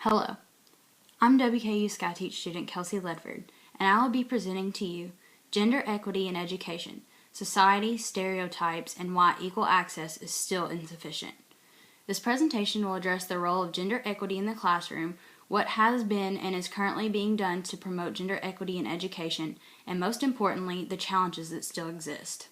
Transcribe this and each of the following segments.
Hello, I'm WKU SkyTeach student Kelsey Ledford, and I will be presenting to you Gender Equity in Education, Society, Stereotypes, and Why Equal Access is Still Insufficient. This presentation will address the role of gender equity in the classroom, what has been and is currently being done to promote gender equity in education, and most importantly, the challenges that still exist.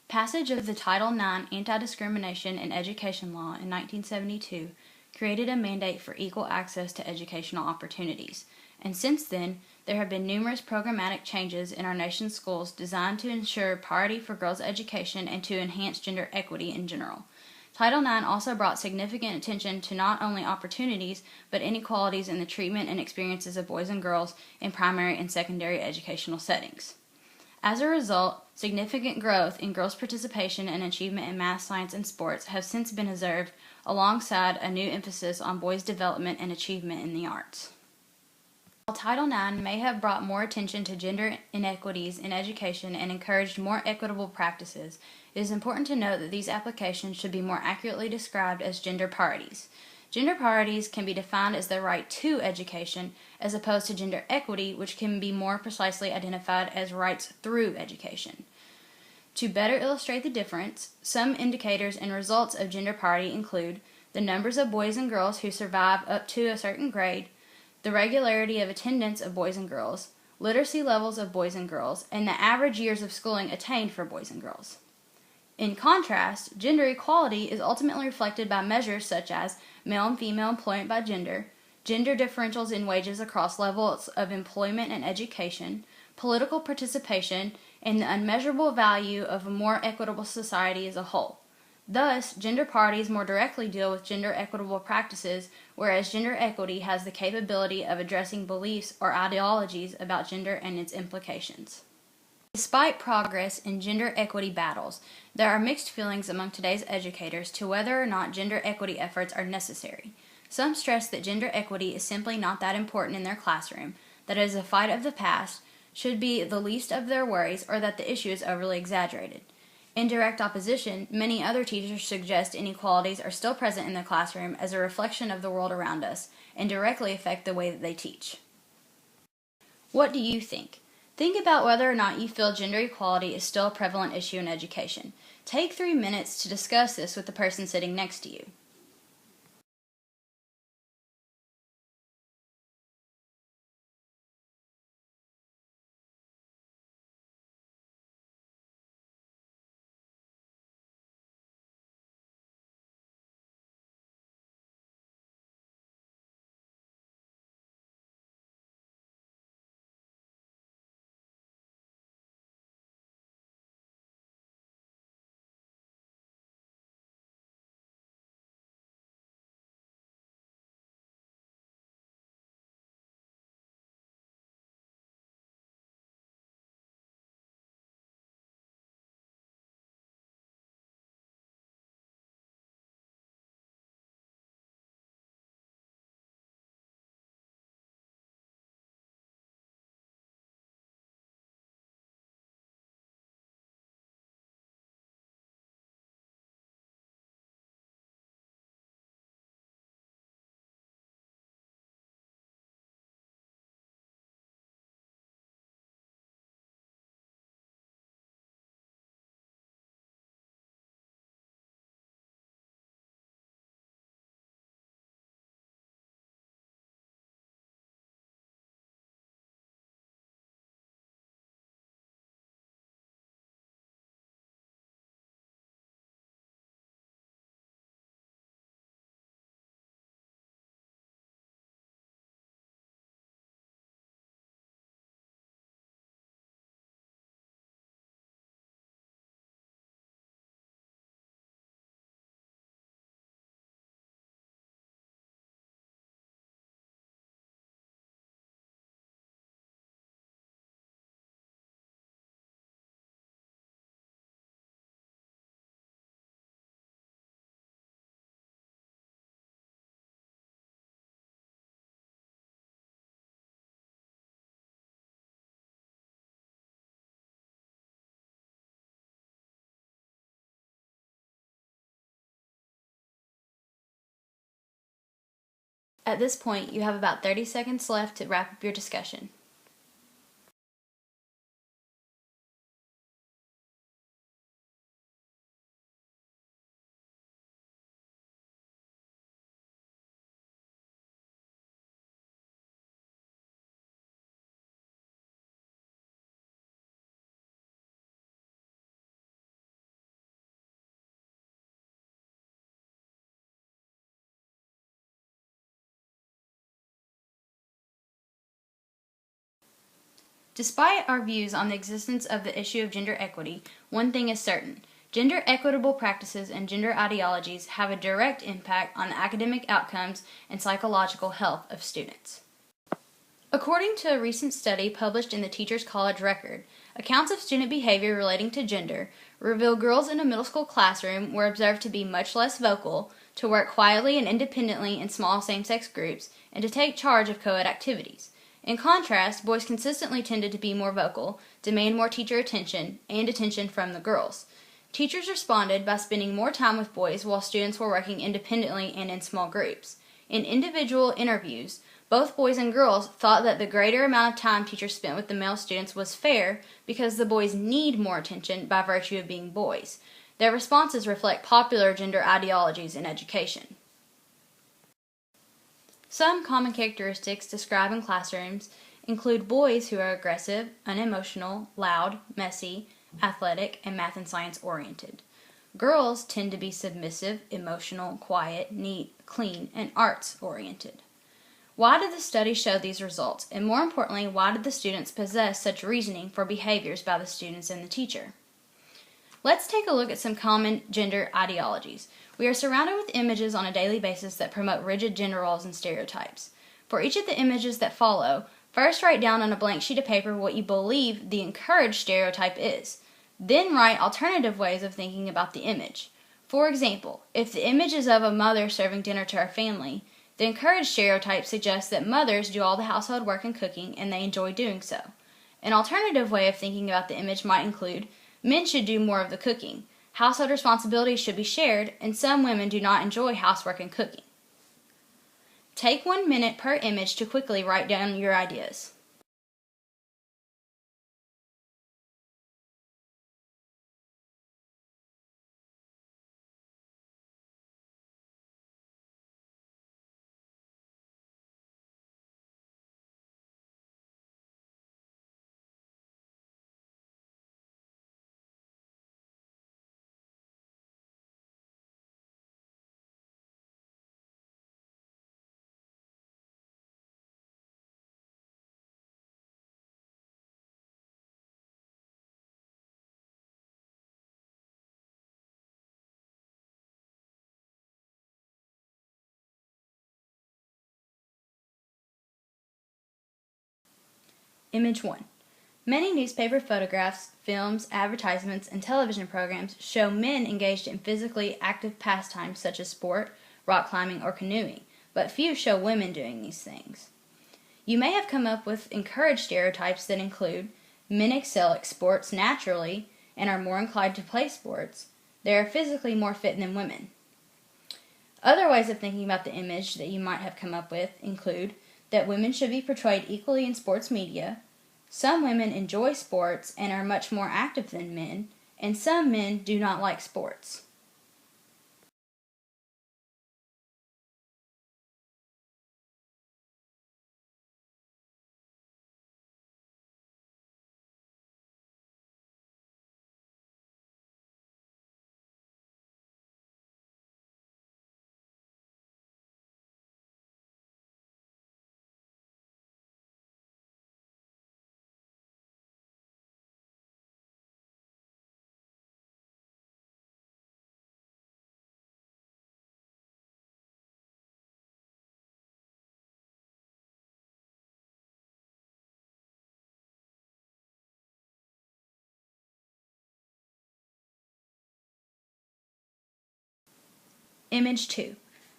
Passage of the Title IX Anti-Discrimination in Education Law in 1972 created a mandate for equal access to educational opportunities, and since then, there have been numerous programmatic changes in our nation's schools designed to ensure priority for girls' education and to enhance gender equity in general. Title IX also brought significant attention to not only opportunities, but inequalities in the treatment and experiences of boys and girls in primary and secondary educational settings. As a result, significant growth in girls' participation and achievement in math, science, and sports have since been observed, alongside a new emphasis on boys' development and achievement in the arts. While Title IX may have brought more attention to gender inequities in education and encouraged more equitable practices, it is important to note that these applications should be more accurately described as gender parities. Gender parities can be defined as the right to education, as opposed to gender equity, which can be more precisely identified as rights through education. To better illustrate the difference, some indicators and results of gender parity include the numbers of boys and girls who survive up to a certain grade, the regularity of attendance of boys and girls, literacy levels of boys and girls, and the average years of schooling attained for boys and girls. In contrast, gender equality is ultimately reflected by measures such as male and female employment by gender, gender differentials in wages across levels of employment and education, political participation, and the unmeasurable value of a more equitable society as a whole. Thus, gender parities more directly deal with gender equitable practices, whereas gender equity has the capability of addressing beliefs or ideologies about gender and its implications. Despite progress in gender equity battles, there are mixed feelings among today's educators to whether or not gender equity efforts are necessary. Some stress that gender equity is simply not that important in their classroom, that it is a fight of the past, should be the least of their worries, or that the issue is overly exaggerated. In direct opposition, many other teachers suggest inequalities are still present in the classroom as a reflection of the world around us and directly affect the way that they teach. What do you think? Think about whether or not you feel gender equality is still a prevalent issue in education. Take 3 minutes to discuss this with the person sitting next to you. At this point, you have about 30 seconds left to wrap up your discussion. Despite our views on the existence of the issue of gender equity, one thing is certain. Gender equitable practices and gender ideologies have a direct impact on the academic outcomes and psychological health of students. According to a recent study published in the Teachers College Record, accounts of student behavior relating to gender reveal girls in a middle school classroom were observed to be much less vocal, to work quietly and independently in small same-sex groups, and to take charge of co-ed activities. In contrast, boys consistently tended to be more vocal, demand more teacher attention, and attention from the girls. Teachers responded by spending more time with boys while students were working independently and in small groups. In individual interviews, both boys and girls thought that the greater amount of time teachers spent with the male students was fair because the boys need more attention by virtue of being boys. Their responses reflect popular gender ideologies in education. Some common characteristics described in classrooms include boys who are aggressive, unemotional, loud, messy, athletic, and math and science oriented. Girls tend to be submissive, emotional, quiet, neat, clean, and arts oriented. Why did the study show these results? And more importantly, why did the students possess such reasoning for behaviors by the students and the teacher? Let's take a look at some common gender ideologies. We are surrounded with images on a daily basis that promote rigid gender roles and stereotypes. For each of the images that follow, first write down on a blank sheet of paper what you believe the encouraged stereotype is. Then write alternative ways of thinking about the image. For example, if the image is of a mother serving dinner to her family, the encouraged stereotype suggests that mothers do all the household work and cooking and they enjoy doing so. An alternative way of thinking about the image might include men should do more of the cooking, household responsibilities should be shared, and some women do not enjoy housework and cooking. Take 1 minute per image to quickly write down your ideas. Image 1. Many newspaper photographs, films, advertisements, and television programs show men engaged in physically active pastimes such as sport, rock climbing, or canoeing, but few show women doing these things. You may have come up with encouraged stereotypes that include men excel at sports naturally and are more inclined to play sports. They are physically more fit than women. Other ways of thinking about the image that you might have come up with include that women should be portrayed equally in sports media, some women enjoy sports and are much more active than men, and some men do not like sports. Image 2.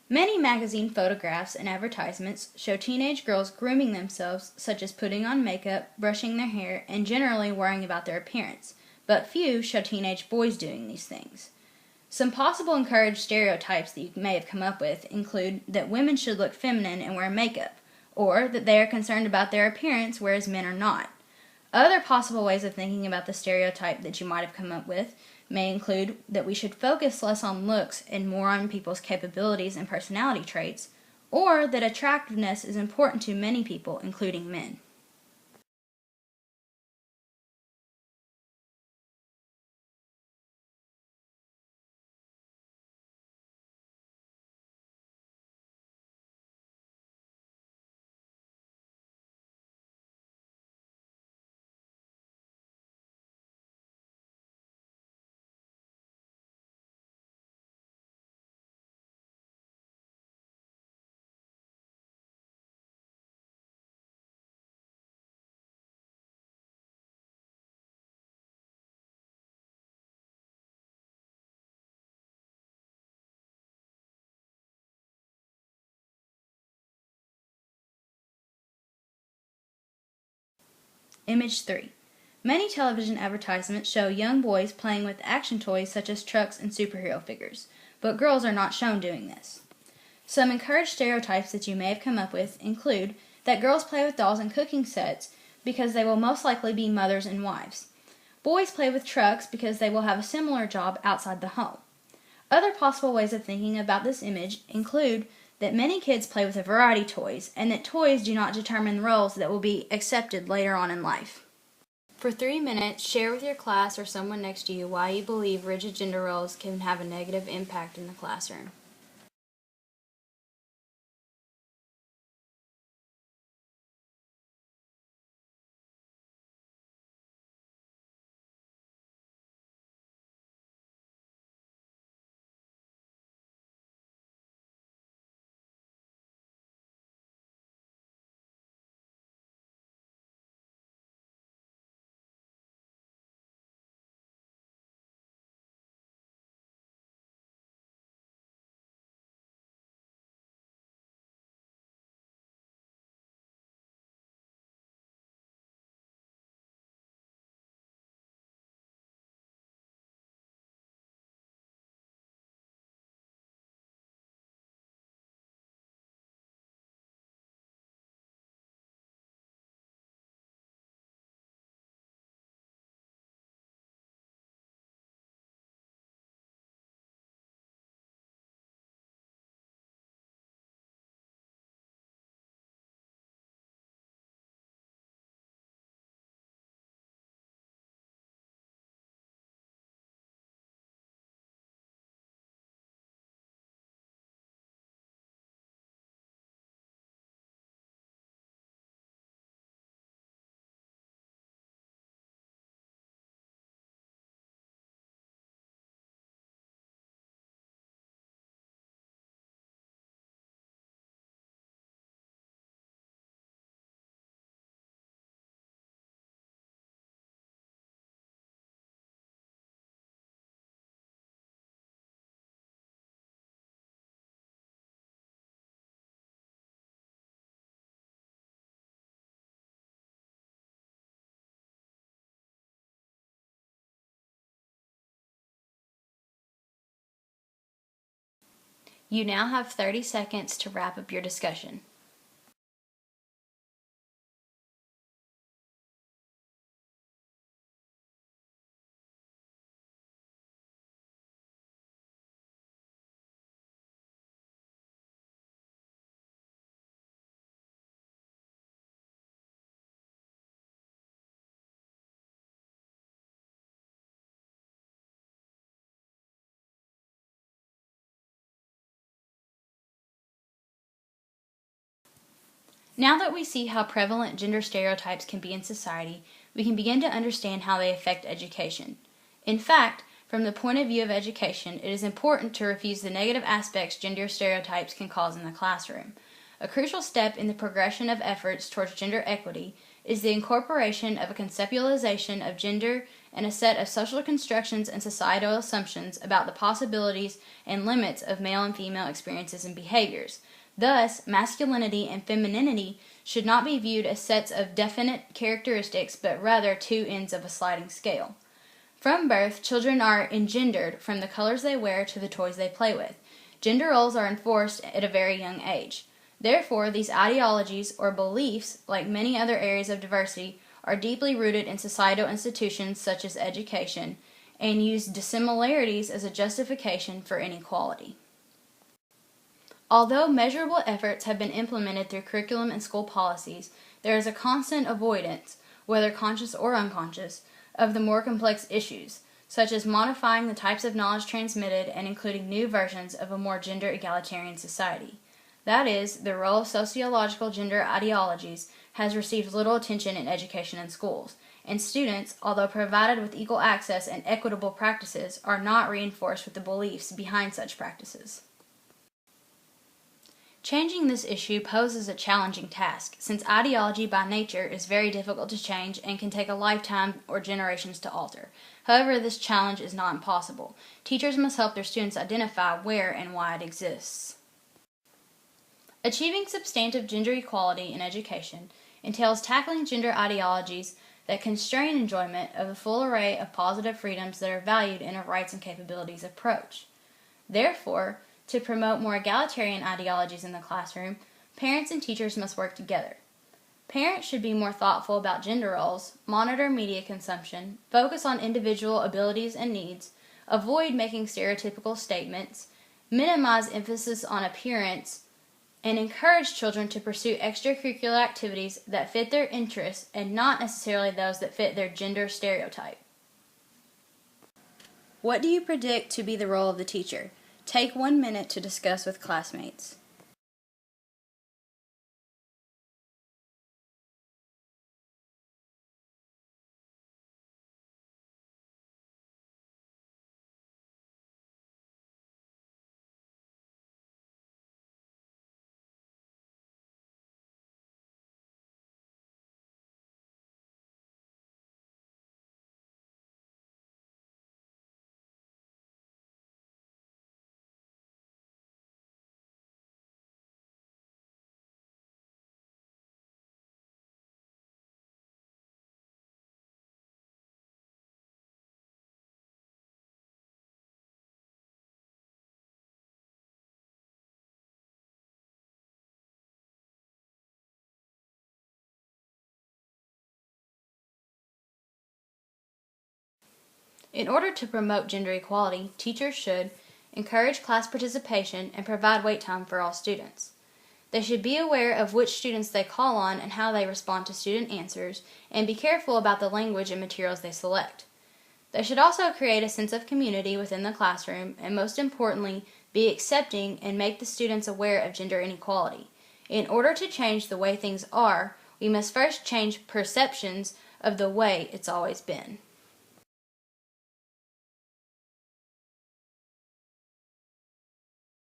Many magazine photographs and advertisements show teenage girls grooming themselves, such as putting on makeup, brushing their hair, and generally worrying about their appearance, but few show teenage boys doing these things. Some possible encouraged stereotypes that you may have come up with include that women should look feminine and wear makeup, or that they are concerned about their appearance, whereas men are not. Other possible ways of thinking about the stereotype that you might have come up with may include that we should focus less on looks and more on people's capabilities and personality traits, or that attractiveness is important to many people, including men. Image 3. Many television advertisements show young boys playing with action toys such as trucks and superhero figures, but girls are not shown doing this. Some encouraged stereotypes that you may have come up with include that girls play with dolls and cooking sets because they will most likely be mothers and wives. Boys play with trucks because they will have a similar job outside the home. Other possible ways of thinking about this image include that many kids play with a variety of toys, and that toys do not determine roles that will be accepted later on in life. For 3 minutes, share with your class or someone next to you why you believe rigid gender roles can have a negative impact in the classroom. You now have 30 seconds to wrap up your discussion. Now that we see how prevalent gender stereotypes can be in society, we can begin to understand how they affect education. In fact, from the point of view of education, it is important to refuse the negative aspects gender stereotypes can cause in the classroom. A crucial step in the progression of efforts towards gender equity is the incorporation of a conceptualization of gender and a set of social constructions and societal assumptions about the possibilities and limits of male and female experiences and behaviors. Thus, masculinity and femininity should not be viewed as sets of definite characteristics, but rather two ends of a sliding scale. From birth, children are engendered from the colors they wear to the toys they play with. Gender roles are enforced at a very young age. Therefore, these ideologies or beliefs, like many other areas of diversity, are deeply rooted in societal institutions such as education and use dissimilarities as a justification for inequality. Although measurable efforts have been implemented through curriculum and school policies, there is a constant avoidance, whether conscious or unconscious, of the more complex issues, such as modifying the types of knowledge transmitted and including new versions of a more gender egalitarian society. That is, the role of sociological gender ideologies has received little attention in education and schools, and students, although provided with equal access and equitable practices, are not reinforced with the beliefs behind such practices. Changing this issue poses a challenging task, since ideology by nature is very difficult to change and can take a lifetime or generations to alter. However, this challenge is not impossible. Teachers must help their students identify where and why it exists. Achieving substantive gender equality in education entails tackling gender ideologies that constrain enjoyment of the full array of positive freedoms that are valued in a rights and capabilities approach. Therefore, to promote more egalitarian ideologies in the classroom, parents and teachers must work together. Parents should be more thoughtful about gender roles, monitor media consumption, focus on individual abilities and needs, avoid making stereotypical statements, minimize emphasis on appearance, and encourage children to pursue extracurricular activities that fit their interests and not necessarily those that fit their gender stereotype. What do you predict to be the role of the teacher? Take 1 minute to discuss with classmates. In order to promote gender equality, teachers should encourage class participation and provide wait time for all students. They should be aware of which students they call on and how they respond to student answers, and be careful about the language and materials they select. They should also create a sense of community within the classroom, and most importantly, be accepting and make the students aware of gender inequality. In order to change the way things are, we must first change perceptions of the way it's always been.